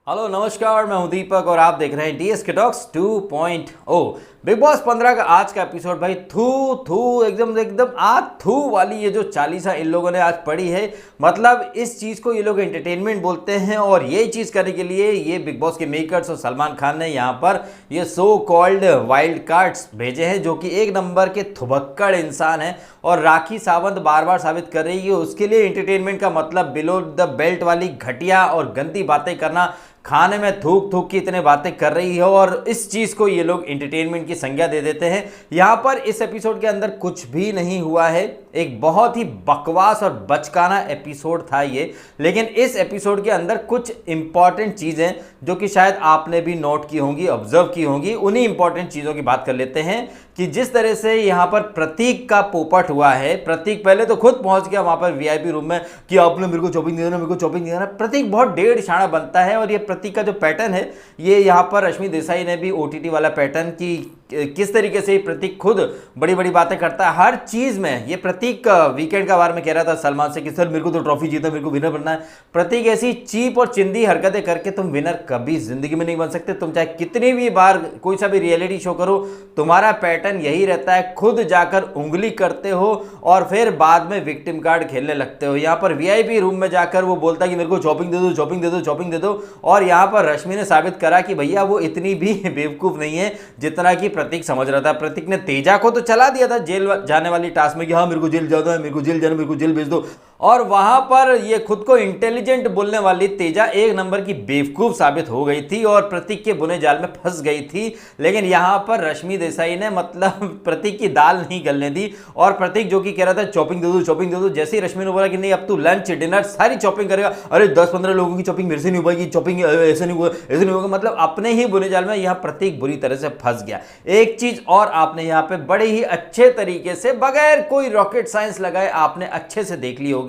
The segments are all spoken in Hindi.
हेलो नमस्कार, मैं हूं दीपक और आप देख रहे हैं डीएसके टॉक्स 2.0। बिग बॉस 15 का आज का एपिसोड भाई थू थू एकदम एकदम आ थू वाली ये जो चालीसा इन लोगों ने आज पढ़ी है। मतलब इस चीज़ को ये लोग एंटरटेनमेंट बोलते हैं और ये चीज़ करने के लिए ये बिग बॉस के मेकर्स और सलमान खान ने यहाँ पर ये सो कॉल्ड वाइल्ड कार्ड्स भेजे हैं जो कि एक नंबर के थुबक्कड़ इंसान हैं। और राखी सावंत बार बार साबित कर रही है उसके लिए एंटरटेनमेंट का मतलब बिलो द बेल्ट वाली घटिया और गंदी बातें करना, खाने में थूक थूक की इतने बातें कर रही है और इस चीज़ को ये लोग एंटरटेनमेंट की संज्ञा दे देते हैं। यहाँ पर इस एपिसोड के अंदर कुछ भी नहीं हुआ है, एक बहुत ही बकवास और बचकाना एपिसोड था ये। लेकिन इस एपिसोड के अंदर कुछ इंपॉर्टेंट चीज़ें जो कि शायद आपने भी नोट की होंगी, ऑब्जर्व की होंगी, उन्हीं इंपॉर्टेंट चीज़ों की बात कर लेते हैं कि जिस तरह से यहाँ पर प्रतीक का पोपट हुआ है। प्रतीक पहले तो खुद पहुंच गया वहां पर वीआईपी रूम में कि आपने मेरे को चॉपिंग देना, मेरे को चॉपिंग देना। प्रतीक बहुत डेढ़ शाना बनता है और ये प्रतीक का जो पैटर्न है ये यहाँ पर रश्मि देसाई ने भी ओटीटी वाला पैटर्न की किस तरीके से प्रतीक खुद बड़ी बड़ी बातें करता है हर चीज में। ये प्रतीक वीकेंड का बार में कह रहा था सलमान से कि सर मेरे को तो ट्रॉफी जीता, मेरे को विनर बनना है। प्रतीक ऐसी चीप और चिंदी हरकतें करके तुम विनर कभी जिंदगी में नहीं बन सकते। तुम चाहे कितनी भी बार कोई सा भी रियलिटी शो करो, तुम्हारा पैटर्न यही रहता है, खुद जाकर उंगली करते हो और फिर बाद में विक्टिम कार्ड खेलने लगते हो। यहाँ पर वीआईपी रूम में जाकर वो बोलता है कि मेरे को चॉपिंग दे दो, चॉपिंग दे दो, चॉपिंग दे दो। और यहाँ पर रश्मि ने साबित करा कि भैया वो इतनी भी बेवकूफ नहीं है जितना कि प्रतीक समझ रहा था। प्रतीक ने तेजा को तो चला दिया था जेल जाने वाली टास्क में कि हाँ मेरे को जेल जाना है, मेरे को जेल जाना, मेरे को जेल भेज दो। और वहां पर ये खुद को इंटेलिजेंट बोलने वाली तेजा एक नंबर की बेवकूफ साबित हो गई थी और प्रतीक के बुने जाल में फंस गई थी। लेकिन यहां पर रश्मि देसाई ने मतलब प्रतीक की दाल नहीं गलने दी और प्रतीक जो कि कह रहा था चॉपिंग दे दो, चॉपिंग दे दो, जैसे ही रश्मि ने बोला कि नहीं अब तू लंच डिनर सारी चॉपिंग करेगा, अरे 10-15 लोगों की चॉपिंग मेरे से नहीं हो पाएगी, चॉपिंग ऐसे नहीं होगा, ऐसे नहीं होगा। मतलब अपने ही बुने जाल में यह प्रतीक बुरी तरह से फंस गया। एक चीज और आपने यहाँ पे बड़े ही अच्छे तरीके से बगैर कोई रॉकेट साइंस लगाए आपने अच्छे से देख ली होगी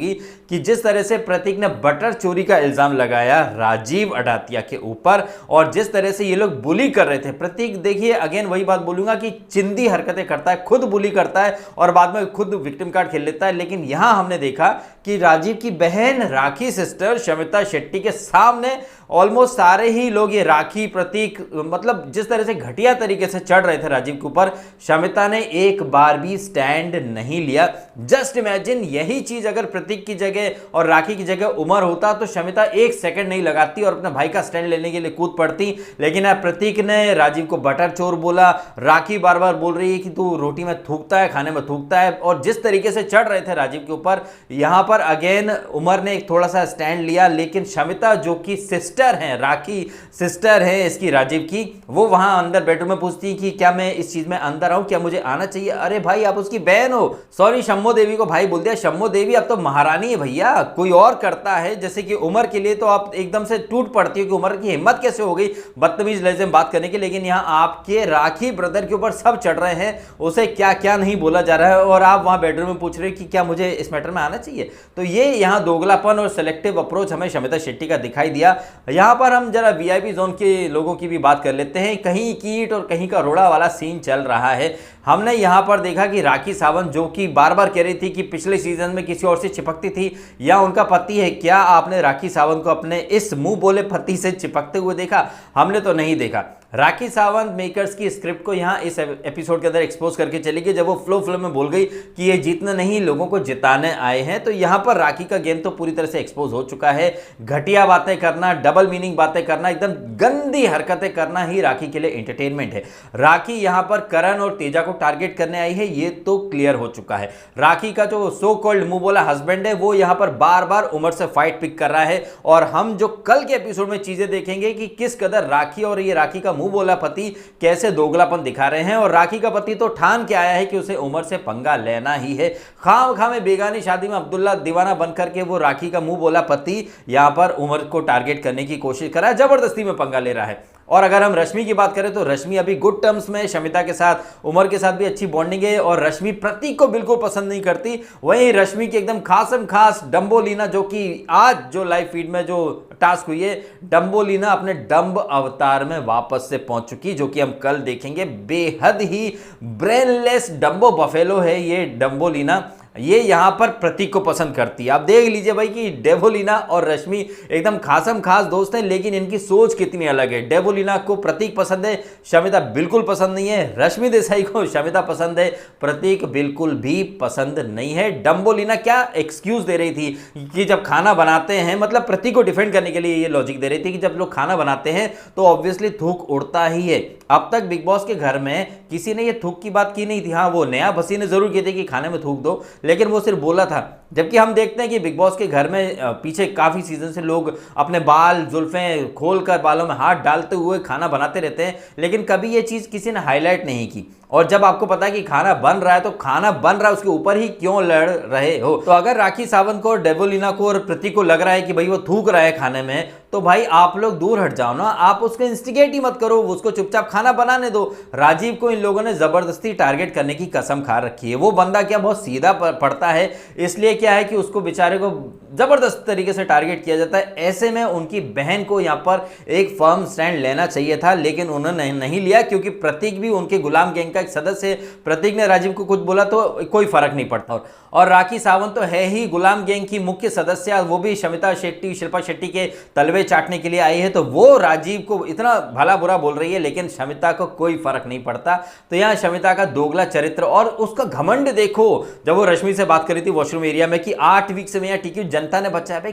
कि जिस तरह से प्रतीक ने बटर चोरी का इल्जाम लगाया राजीव अडातिया के ऊपर और जिस तरह से ये लोग बुली कर रहे थे। प्रतीक देखिए अगेन वही बात बोलूंगा कि चिंदी हरकतें करता है, खुद बुली करता है और बाद में खुद विक्टिम कार्ड खेल लेता है। लेकिन यहां हमने देखा कि राजीव की बहन राखी सिस्टर शमिता शेट्टी के सामने ऑलमोस्ट सारे ही लोग ये राखी प्रतीक मतलब जिस तरह से घटिया तरीके से चढ़ रहे थे राजीव के ऊपर, शमिता ने एक बार भी स्टैंड नहीं लिया। जस्ट इमेजिन यही चीज अगर प्रतीक की जगह और राखी की जगह उमर होता तो शमिता एक सेकंड नहीं लगाती और अपने भाई का स्टैंड लेने के लिए कूद पड़ती। लेकिन प्रतीक ने राजीव को बटर चोर बोला, राखी बार बार बोल रही है कि तू रोटी में थूकता है, खाने में थूकता है। और जिस तरीके से चढ़ रहे थे राजीव के ऊपर, यहां पर अगेन उमर ने एक थोड़ा सा स्टैंड लिया। लेकिन शमिता जो कि सिस्टर है, राखी सिस्टर है इसकी राजीव की, वो वहां अंदर बेडरूम में पूछती कि क्या मैं इस चीज में अंदर आऊं, क्या मुझे आना चाहिए। अरे भाई आप उसकी बहन हो, सॉरी शम्मो देवी को भाई बोल दिया, शम्मो देवी अब तो महारानी है भैया, कोई और करता है। जैसे कि उमर के लिए तो आप एकदम से टूट पड़ती हो कि उमर की हिम्मत कैसे हो गई बदतमीज लहजे में बात करने की। लेकिन यहां आपके राखी ब्रदर के ऊपर सब चढ़ रहे हैं, उसे क्या क्या नहीं बोला जा रहा है और आप वहां बेडरूम में पूछ रहे हो कि क्या मुझे इस मैटर में आना चाहिए। तो ये यहां दोगलापन और सेलेक्टिव अप्रोच हमें शमिता शेट्टी का दिखाई दिया। यहां पर हम जरा वीआईपी जोन के लोगों की भी बात कर लेते हैं। कहीं कीट और कहीं का रोड़ा वाला सीन चल रहा है। हमने यहां पर देखा कि राखी सावंत जो कि बार बार कह रही थी कि पिछले सीजन में किसी और से चिपकती थी या उनका पति है, क्या आपने राखी सावंत को अपने इस मुंह बोले पति से चिपकते हुए देखा? हमने तो नहीं देखा। राखी सावंत मेकर्स की स्क्रिप्ट को यहां इस एपिसोड के अंदर एक्सपोज करके चली गई जब वो फ्लो में बोल गई कि ये जीतने नहीं लोगों को जिताने आए हैं। तो यहां पर राखी का गेम तो पूरी तरह से एक्सपोज हो चुका है। घटिया बातें करना, डबल मीनिंग बातें करना, एकदम गंदी हरकतें करना ही राखी के लिए एंटरटेनमेंट है। राखी यहां पर करण और तेजा को टारगेट करने आई है, ये तो क्लियर हो चुका है। राखी का जो सो कॉल्ड मुंह बोला हस्बैंड है वो यहां पर बार बार उमर से फाइट पिक कर रहा है और हम जो कल के एपिसोड में चीजें देखेंगे कि किस कदर राखी और ये राखी का मुंह बोला पति कैसे दोगलापन दिखा रहे हैं। और राखी का पति तो ठान के आया है कि उसे उमर से पंगा लेना ही है। खाम में बेगानी शादी में अब्दुल्ला दीवाना बनकर के वो राखी का मुंह बोला पति यहां पर उमर को टारगेट करने की कोशिश कर रहा है, जबरदस्ती में पंगा ले रहा है। और अगर हम रश्मि की बात करें तो रश्मि अभी गुड टर्म्स में शमिता के साथ, उमर के साथ भी अच्छी बॉन्डिंग है और रश्मि प्रतीक को बिल्कुल पसंद नहीं करती। वहीं रश्मि की एकदम खासम खास डम्बोलीना जो कि आज जो लाइव फीड में जो टास्क हुई है, डम्बोलीना अपने डम्ब अवतार में वापस से पहुंच चुकी, जो कि हम कल देखेंगे। बेहद ही ब्रेनलेस डम्बो बफेलो है ये डम्बोलीना। ये यहाँ पर प्रतीक को पसंद करती है। आप देख लीजिए भाई कि डेवोलिना और रश्मि एकदम खासम खास दोस्त हैं, लेकिन इनकी सोच कितनी अलग है। डेवोलिना को प्रतीक पसंद है, शमिता बिल्कुल पसंद नहीं है। रश्मि देसाई को शमिता पसंद है, प्रतीक बिल्कुल भी पसंद नहीं है। डम्बोलिना क्या एक्सक्यूज दे रही थी कि जब खाना बनाते हैं, मतलब प्रतीक को डिफेंड करने के लिए ये लॉजिक दे रही थी कि जब लोग खाना बनाते हैं तो ऑब्वियसली थूक उड़ता ही है। अब तक बिग बॉस के घर में किसी ने ये थूक की बात की नहीं थी। हाँ, वो नया भसी ने जरूर की थी कि खाने में थूक दो, लेकिन वो सिर्फ बोला था। जबकि हम देखते हैं कि बिग बॉस के घर में पीछे काफी सीजन से लोग अपने बाल जुल्फें खोलकर बालों में हाथ डालते हुए खाना बनाते रहते हैं, लेकिन कभी ये चीज किसी ने हाईलाइट नहीं की। और जब आपको पता है कि खाना बन रहा है तो खाना बन रहा है उसके ऊपर ही क्यों लड़ रहे हो। तो अगर राखी सावंत को, डेवोलिना को और प्रतीक को लग रहा है कि भाई वो थूक रहा है खाने में, तो भाई आप लोग दूर हट जाओ ना, आप उसको इंस्टिगेट ही मत करो, उसको चुपचाप खाना बनाने दो। राजीव को इन लोगों ने जबरदस्ती टारगेट करने की कसम खा रखी है। वो बंदा क्या बहुत सीधा पड़ता है, इसलिए क्या है कि उसको बेचारे को जबरदस्त तरीके से टारगेट किया जाता है। ऐसे में उनकी बहन को यहाँ पर एक फर्म स्टैंड लेना चाहिए था, लेकिन उन्होंने नहीं लिया, क्योंकि प्रतीक भी उनके गुलाम गैंग का एक सदस्य है। प्रतीक ने राजीव को कुछ बोला तो कोई फर्क नहीं पड़ता। और राखी सावंत तो है ही गुलाम गैंग की मुख्य सदस्य, वो भी शमिता शेट्टी, शिल्पा शेट्टी के तलवे चाटने के लिए आई है, तो वो राजीव को इतना भला बुरा बोल रही है, लेकिन शमिता को कोई फर्क नहीं पड़ता। तो यहाँ शमिता का दोगला चरित्र और उसका घमंड देखो। जब वो रश्मि से बात करी थी वॉशरूम एरिया में कि 8 वीक से मैं यहाँ टिकी हूं, जनता ने बचाया। भाई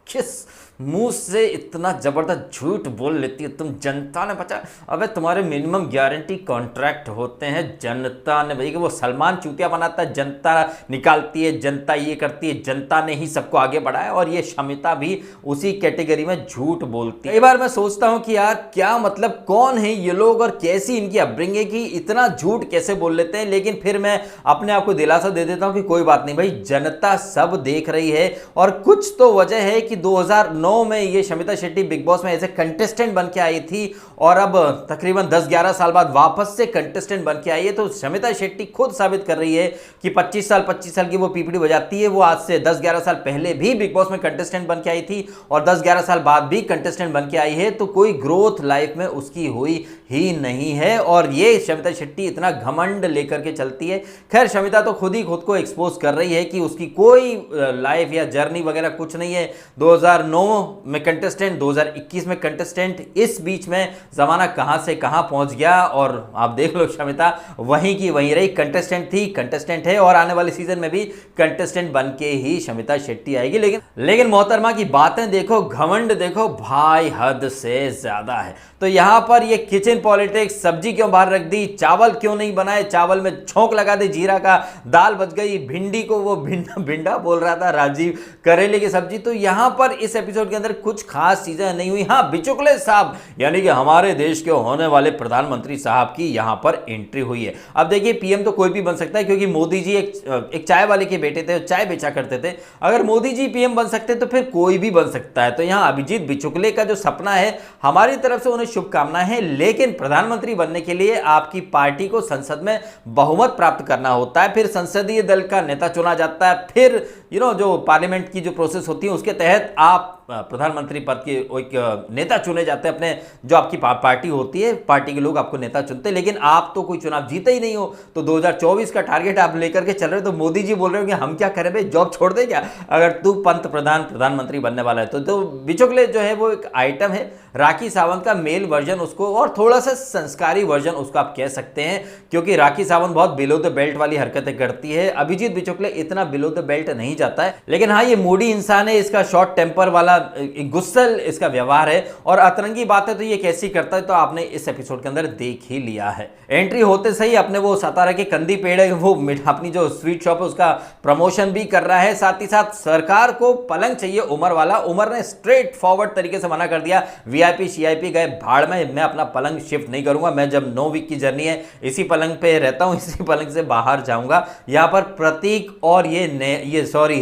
किस मुंह से इतना जबरदस्त झूठ बोल लेती है तुम, जनता ने बचा? अबे तुम्हारे मिनिमम गारंटी कॉन्ट्रैक्ट होते हैं, जनता ने। भाई कि वो सलमान चूतिया बनाता है, जनता निकालती है, जनता ये करती है, जनता ने ही सबको आगे बढ़ाया। और ये शमिता भी उसी कैटेगरी में झूठ बोलती है। कई बार मैं सोचता हूं कि यार क्या मतलब, कौन है ये लोग और कैसी इनकी अपब्रिंगिंग की इतना झूठ कैसे बोल लेते हैं। लेकिन फिर मैं अपने आप को दिलासा दे देता हूं कि कोई बात नहीं भाई, जनता सब देख रही है। और कुछ तो वजह है कि 2009 में ये शमिता शेट्टी बिग बॉस में एज ए कंटेस्टेंट बन के आई थी, और अब तकरीबन 10-11 साल बाद वापस से कंटेस्टेंट बन के आई है। तो शमिता शेट्टी खुद साबित कर रही है कि 25 साल की वो पीपड़ी बजाती है। वो आज से 10-11 साल पहले भी बिग बॉस में कंटेस्टेंट बन के आई थी और 10-11 साल बाद भी कंटेस्टेंट बन के आई है। तो कोई ग्रोथ लाइफ में उसकी हुई ही नहीं है, और ये शमिता शेट्टी इतना घमंड लेकर के चलती है। खैर, शमिता तो खुद को एक्सपोज कर रही है कि उसकी कोई लाइफ या जर्नी वगैरह कुछ नहीं है। 2009 में कंटेस्टेंट, 2021 में कंटेस्टेंट, इस बीच में जमाना कहां से कहां पहुंच गया। और आप देख लो, शमिता वहीं की वहीं रही, कंटेस्टेंट थी, कंटेस्टेंट है, और आने वाले सीजन में भी कंटेस्टेंट बन के ही शमिता शेट्टी आएगी। लेकिन मोहतरमा की बातें देखो, घमंड देखो भाई, हद से ज्यादा है। तो यहां पर ये किचन पॉलिटिक्स, सब्जी क्यों बाहर रख दी, चावल क्यों नहीं बनाए, चावल में छोंक लगा दे जीरा का, दाल बच गई, भिंडी को वो भिंडा बोल रहा था राजीव, करेले की सब्जी। तो यहां पर इस एपिसोड के अंदर कुछ खास चीजें नहीं हुई। हाँ, बिचुकले साहब यानी कि हमारे देश के होने वाले प्रधानमंत्री साहब की यहां पर एंट्री हुई है। अब देखिए, पीएम तो कोई भी बन सकता है, क्योंकि मोदी जी एक चाय वाले के बेटे थे, चाय बेचा करते थे। अगर मोदी जी पीएम बन सकते तो फिर कोई भी बन सकता है। तो यहां अभिजीत बिचुकले का जो सपना है, हमारी तरफ से उन्हें शुभकामनाएं हैं। लेकिन प्रधानमंत्री बनने के लिए आपकी पार्टी को संसद में बहुमत प्राप्त करना होता है, फिर संसदीय दल का नेता चुना जाता है, फिर जो पार्लियामेंट की जो प्रोसेस होती है उसके तहत आप प्रधानमंत्री पद के एक नेता चुने जाते हैं। अपने जो आपकी पार्टी होती है, पार्टी के लोग आपको नेता चुनते हैं, लेकिन आप तो कोई चुनाव जीते ही नहीं हो। तो 2024 का टारगेट आप लेकर के चल रहे हो। तो मोदी जी बोल रहे हो कि हम क्या करें भाई, जॉब छोड़ दे क्या अगर तू प्रधानमंत्री बनने वाला है। तो बिचुकले जो है वो एक आइटम है, राखी सावंत का मेल वर्जन उसको, और थोड़ा सा संस्कारी वर्जन उसको आप कह सकते हैं, क्योंकि राखी सावंत बहुत बिलो द बेल्ट वाली हरकतें करती है। अभिजीत बिचुकले इतना बिलो द बेल्ट नहीं जाता है, लेकिन हाँ, ये मूडी इंसान है, इसका शॉर्ट टेम्पर वाला गुस्सल इसका व्यवहार है, और अतरंगी बातें तो ये कैसी करता है तो आपने इस एपिसोड के अंदर देख ही लिया है। एंट्री होते सही अपने वो सतारा के कंदी पेड़ है, वो अपनी जो स्वीट शॉप है उसका प्रमोशन भी कर रहा है। साथ ही साथ सरकार को पलंग चाहिए उमर वाला। उमर ने स्ट्रेट फॉरवर्ड तरीके से मना कर दिया, वीआईपी शीआईपी गए भाड़ में, मैं अपना पलंग शिफ्ट नहीं करूंगा। मैं जब 9 वीक की जर्नी है इसी पलंग पे रहता हूं, इसी पलंग से बाहर जाऊंगा। यहां पर प्रतीक और ये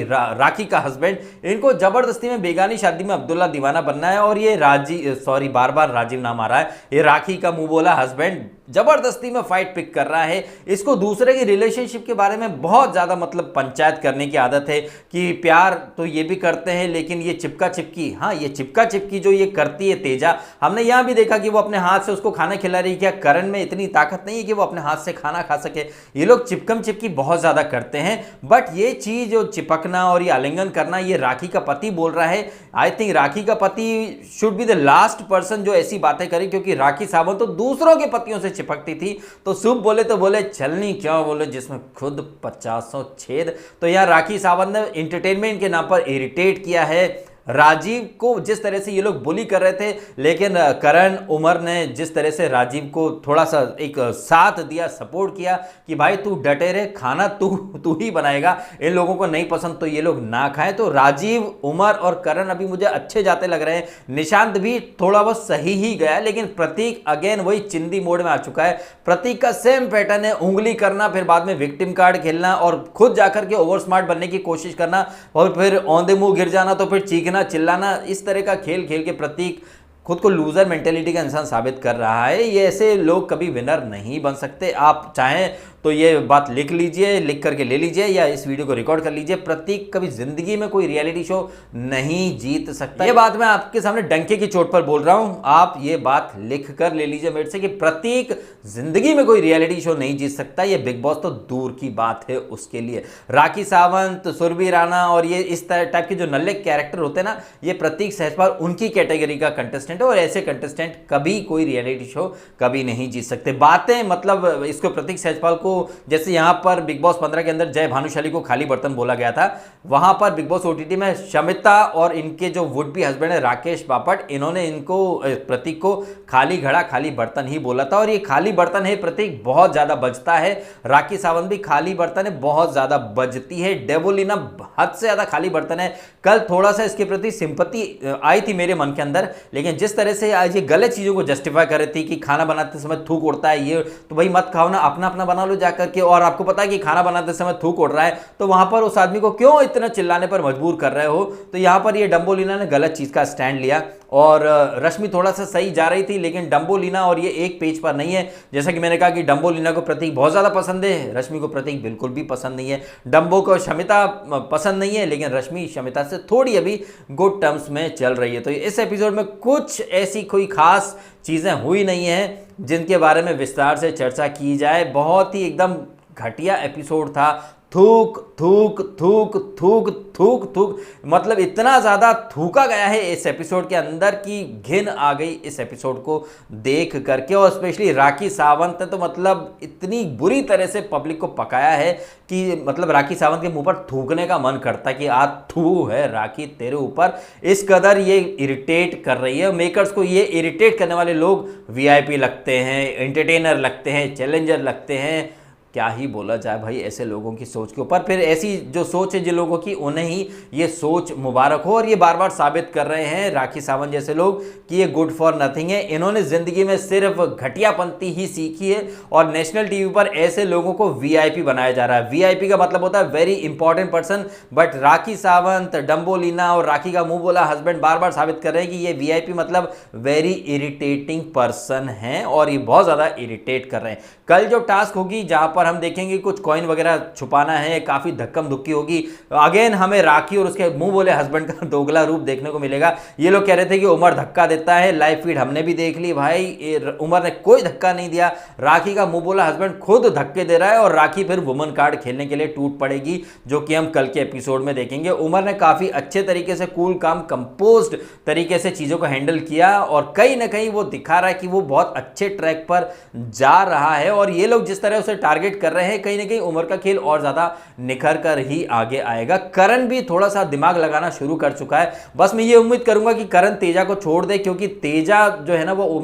राखी का हस्बैंड, इनको जबरदस्ती में बेगानी शादी में अब्दुल्ला दीवाना बनना है। और ये बार बार राजीव नाम आ रहा है, ये राखी का मुंह बोला हस्बैंड जबरदस्ती में फाइट पिक कर रहा है। इसको दूसरे की रिलेशनशिप के बारे में बहुत ज़्यादा मतलब पंचायत करने की आदत है कि प्यार तो ये भी करते हैं लेकिन ये चिपका चिपकी, हाँ ये चिपका चिपकी जो ये करती है तेजा, हमने यहाँ भी देखा कि वो अपने हाथ से उसको खाना खिला रही है। क्या करण में इतनी ताकत नहीं है कि वो अपने हाथ से खाना खा सके? ये लोग चिपकम चिपकी बहुत ज़्यादा करते हैं। बट ये चीज़ जो चिपकना और ये आलिंगन करना, ये राखी का पति बोल रहा है। आई थिंक राखी का पति should be the last person जो ऐसी बातें करे, क्योंकि राखी सावंत तो दूसरों के पतियों से चिपकती थी। तो शुभ बोले तो बोले चलनी क्यों बोले जिसमें खुद 50 छेद। तो यहाँ राखी सावंत ने एंटरटेनमेंट के नाम पर इरिटेट किया है राजीव को। जिस तरह से ये लोग बुली कर रहे थे, लेकिन करण उमर ने जिस तरह से राजीव को थोड़ा सा एक साथ दिया, सपोर्ट किया कि भाई तू डटे रहे, खाना तू ही बनाएगा, इन लोगों को नहीं पसंद तो ये लोग ना खाएं। तो राजीव, उमर और करण अभी मुझे अच्छे जाते लग रहे हैं। निशांत भी थोड़ा बहुत सही ही गया, लेकिन प्रतीक अगेन वही चिंदी मोड में आ चुका है। प्रतीक का सेम पैटर्न है, उंगली करना, फिर बाद में विक्टिम कार्ड खेलना और खुद जाकर के ओवर स्मार्ट बनने की कोशिश करना और फिर औंधे मुंह गिर जाना तो फिर चीखना चिल्लाना। इस तरह का खेल खेल के प्रतीक खुद को लूजर मेंटेलिटी का इंसान साबित कर रहा है। ये ऐसे लोग कभी विनर नहीं बन सकते। आप चाहें तो ये बात लिख लीजिए, लिख करके ले लीजिए या इस वीडियो को रिकॉर्ड कर लीजिए। प्रतीक कभी जिंदगी में कोई रियलिटी शो नहीं जीत सकता। ये बात मैं आपके सामने डंके की चोट पर बोल रहा हूं, आप ये बात लिख कर ले लीजिए मेरे से कि प्रतीक जिंदगी में कोई रियलिटी शो नहीं जीत सकता। ये बिग बॉस तो दूर की बात है उसके लिए। राखी सावंत, सुरभि राणा और ये इस टाइप के जो नल्ले कैरेक्टर होते हैं ना, ये प्रतीक सहजपाल उनकी कैटेगरी का कंटेस्टेंट है और ऐसे कंटेस्टेंट कभी कोई रियलिटी शो कभी नहीं जीत सकते। बातें मतलब इसको प्रतीक सहजपाल को, जैसे यहां पर बिग बॉस 15 के अंदर जय भानुशाली को खाली बर्तन बोला गया था, वहां पर बिग बॉस ओटीटी में शमिता और इनके जो वुड बी हस्बैंड है राकेश बापट, इन्होंने इनको प्रतीक को खाली घड़ा खाली बर्तन ही बोला था। और ये खाली बर्तन है प्रतीक बहुत ज्यादा बजता है। राखी सावंत भी खाली बर्तन है, बहुत ज्यादा बजती है। डेवोलिना हद से ज्यादा खाली बर्तन है। कल थोड़ा सा इसके प्रति सिंपैथी आई थी मेरे मन के अंदर, लेकिन जिस तरह से आज ये गलत चीजों को जस्टिफाई कर रही थी कि खाना बनाते समय थूक उड़ता है, ये तो भाई मत खाओ ना, अपना अपना बना लो जाकर के। और आपको पता है कि खाना बनाते समय थूक उड़ रहा है, तो वहां पर उस आदमी को क्यों इतना चिल्लाने पर मजबूर कर रहे हो? तो यहां पर ये डम्बोलिना ने गलत चीज का स्टैंड लिया और रश्मि थोड़ा सा सही जा रही थी, लेकिन डम्बोलिना और ये एक पेज पर नहीं है। जैसा कि मैंने कहा कि डम्बोलिना को प्रतीक बहुत ज्यादा पसंद है, रश्मि को प्रतीक बिल्कुल भी पसंद नहीं है। डम्बो को शमिता पसंद नहीं है, लेकिन रश्मि शमिता से थोड़ी अभी गुड टर्म्स में चल रही है। तो इस एपिसोड में कुछ ऐसी कोई खास चीजें हुई नहीं है जिनके बारे में विस्तार से चर्चा की जाए। बहुत ही एकदम घटिया एपिसोड था। थूक थूक थूक थूक थूक थूक, मतलब इतना ज़्यादा थूका गया है इस एपिसोड के अंदर कि घिन आ गई इस एपिसोड को देख करके। और स्पेशली राखी सावंत ने तो मतलब इतनी बुरी तरह से पब्लिक को पकाया है कि मतलब राखी सावंत के मुंह पर थूकने का मन करता है कि आज थू है राखी तेरे ऊपर। इस कदर ये इरिटेट कर रही है। मेकर्स को ये इरिटेट करने वाले लोग वीआईपी लगते हैं, एंटरटेनर लगते हैं, चैलेंजर लगते हैं। क्या ही बोला जाए भाई ऐसे लोगों की सोच के ऊपर। फिर ऐसी जो सोच है जिन लोगों की, उन्हें ही ये सोच मुबारक हो। और ये बार बार साबित कर रहे हैं राखी सावंत जैसे लोग कि ये गुड फॉर नथिंग है। इन्होंने जिंदगी में सिर्फ घटियापंथी ही सीखी है और नेशनल टीवी पर ऐसे लोगों को वीआईपी बनाया जा रहा है। वीआईपी का मतलब होता है very important person, but Rakhi Sawant, डम्बोलिना और राखी का मुंह बोला हस्बैंड बार बार साबित कर रहे हैं कि ये वीआईपी मतलब वेरी इरिटेटिंग पर्सन है और ये बहुत ज्यादा इरिटेट कर रहे हैं। कल जो टास्क होगी जहां पर हम देखेंगे कुछ कॉइन वगैरह छुपाना है, काफी धक्कम धुक्की होगी। अगेन हमें राखी और उसके मुंह बोले हस्बैंड का दोगला रूप देखने को मिलेगा। ये लोग कह रहे थे कि उमर धक्का देता है, लाइव फीड हमने भी देख ली भाई, उमर ने कोई धक्का नहीं दिया। राखी का मुंह बोला हस्बैंड खुद धक्के दे रहा है और राखी फिर वुमन कार्ड खेलने के लिए टूट पड़ेगी, जो कि हम कल के एपिसोड में देखेंगे। उमर ने काफी अच्छे तरीके से कूल काम कंपोज्ड तरीके से चीजों को हैंडल किया और कहीं ना कहीं वो दिखा रहा है कि वो बहुत अच्छे ट्रैक पर जा रहा है। और ये लोग जिस तरह उसे टारगेट कर रहे हैं, कहीं ना कहीं उमर का खेल और ज्यादा निखर कर ही आगे आएगा। करण भी थोड़ा सा दिमाग लगाना शुरू कर चुका है। बस मैं ये उम्मीद करूंगा कि करण तेजा को छोड़ दे, क्योंकि तेजा जो है ना वो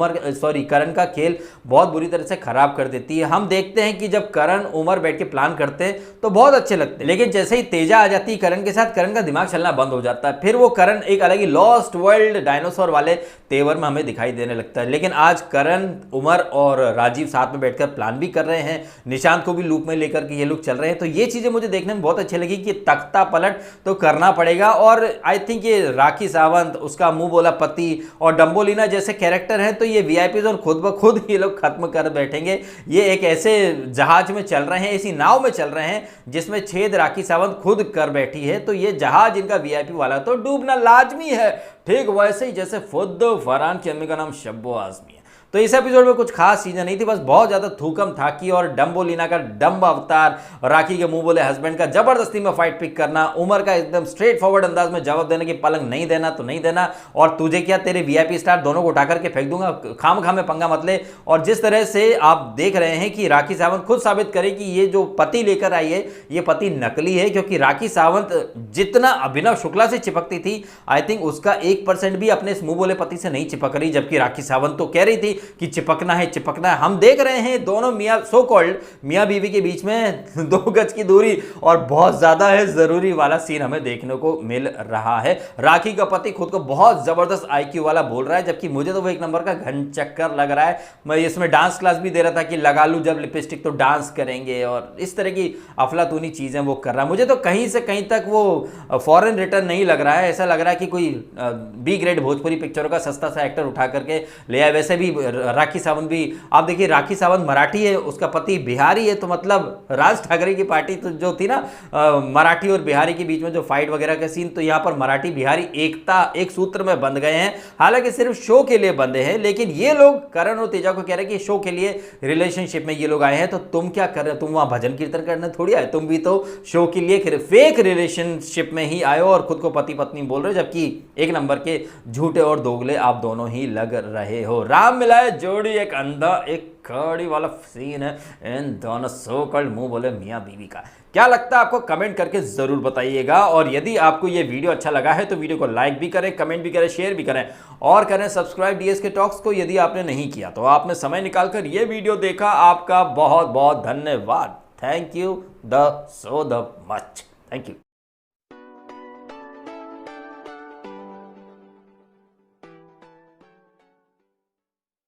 करण का खेल बहुत बुरी तरह से खराब कर देती है। हम देखते हैं कि जब करण उमर बैठ के प्लान करते हैं तो बहुत अच्छे लगते हैं, लेकिन जैसे ही तेजा आ जाती है करण के साथ, करण का दिमाग चलना बंद हो जाता है। फिर वो करण एक अलग ही लॉस्ट वर्ल्ड डायनासोर वाले तेवर में हमें दिखाई देने लगता है। लेकिन आज करण, उमर और राजीव साथ में बैठकर प्लान भी कर रहे हैं। निशांत श्रीकांत को भी लूप में लेकर के ये लोग चल रहे हैं। तो ये चीजें मुझे देखने में बहुत अच्छी लगी कि तख्ता पलट तो करना पड़ेगा। और आई थिंक ये राखी सावंत, उसका मुंह बोला पति और डम्बोलिना जैसे कैरेक्टर हैं, तो ये वीआईपी जोन खुद ब खुद ये लोग खत्म कर बैठेंगे। ये एक ऐसे जहाज में चल रहे हैं, ऐसी नाव में चल रहे हैं जिसमें छेद राखी सावंत खुद कर बैठी है। तो ये जहाज इनका वीआईपी वाला तो डूबना लाजमी है, ठीक वैसे ही जैसे खुद फरहान की अम्मी का नाम शब्बो आजमी है। तो इस एपिसोड में कुछ खास चीजें नहीं थी, बस बहुत ज्यादा थूकम थाकी और डम्बोलिना का डम्ब अवतार, राखी के मुंह बोले हस्बैंड का जबरदस्ती में फाइट पिक करना, उमर का एकदम स्ट्रेट फॉरवर्ड अंदाज में जवाब देने की पलंग नहीं देना तो नहीं देना, और तुझे क्या तेरे वीआईपी स्टार दोनों को उठा करके फेंक दूंगा, खाम खाम में पंगा मत ले। और जिस तरह से आप देख रहे हैं कि राखी सावंत खुद साबित करे कि ये जो पति लेकर आई है ये पति नकली है, क्योंकि राखी सावंत जितना अभिनव शुक्ला से चिपकती थी आई थिंक उसका 1% भी अपने इस मुंह बोले पति से नहीं चिपक रही, जबकि राखी सावंत तो कह रही थी कि चिपकना है चिपकना है। हम देख रहे हैं दोनों मियां सो कॉल्ड मियां बीवी के बीच में 2 गज की दूरी और बहुत ज्यादा है जरूरी वाला सीन हमें देखने को मिल रहा है। राखी का पति खुद को बहुत जबरदस्त आईक्यू वाला बोल रहा है, जबकि मुझे तो वो एक नंबर का घन चक्कर लग रहा है। मैं इसमें डांस क्लास भी दे रहा था कि लगा लूं जब लिपस्टिक तो डांस करेंगे, और इस तरह की अफलातूनी चीजें वो कर रहा है। मुझे तो कहीं से कहीं तक वो फॉरेन रिटर्न नहीं लग रहा है, ऐसा लग रहा है कि कोई बी ग्रेड भोजपुरी पिक्चरों का सस्ता सा एक्टर उठा करके ले आए। वैसे भी राखी सावंत भी, आप देखिए राखी सावंत मराठी है, उसका पति बिहारी है, तो मतलब राज ठाकरे की पार्टी तो जो थी ना मराठी और बिहारी के बीच में जो फाइट वगैरह का सीन, तो यहाँ पर मराठी बिहारी एकता एक सूत्र में बंध गए हैं। हालांकि सिर्फ शो के लिए बंधे हैं, लेकिन ये लोग करण और तेजा को कह रहे हैं कि शो के लिए रिलेशनशिप में ये लोग आए हैं, तो तुम क्या कर रहे हो, तुम वहां भजन कीर्तन करने थोड़ी आए, तुम भी तो शो के लिए फेक रिलेशनशिप में ही आए हो और खुद को पति पत्नी बोल रहे हो, जबकि एक नंबर के झूठे और दोगले आप दोनों ही लग रहे हो। राम मिलाए जोड़ी एक अंधा एक कड़ी वाला सीन है इन दोनों सो कॉल्ड मुंह बोले मियां बीवी का। क्या लगता है आपको, कमेंट करके जरूर बताइएगा। और यदि आपको ये वीडियो अच्छा लगा है तो वीडियो को लाइक भी करें, कमेंट भी करें, शेयर भी करें और करें सब्सक्राइब डीएसके टॉक्स को यदि आपने नहीं किया तो। आपने समय निकालकर ये वीडियो देखा, आपका बहुत बहुत धन्यवाद। Thank you the so the much, thank you.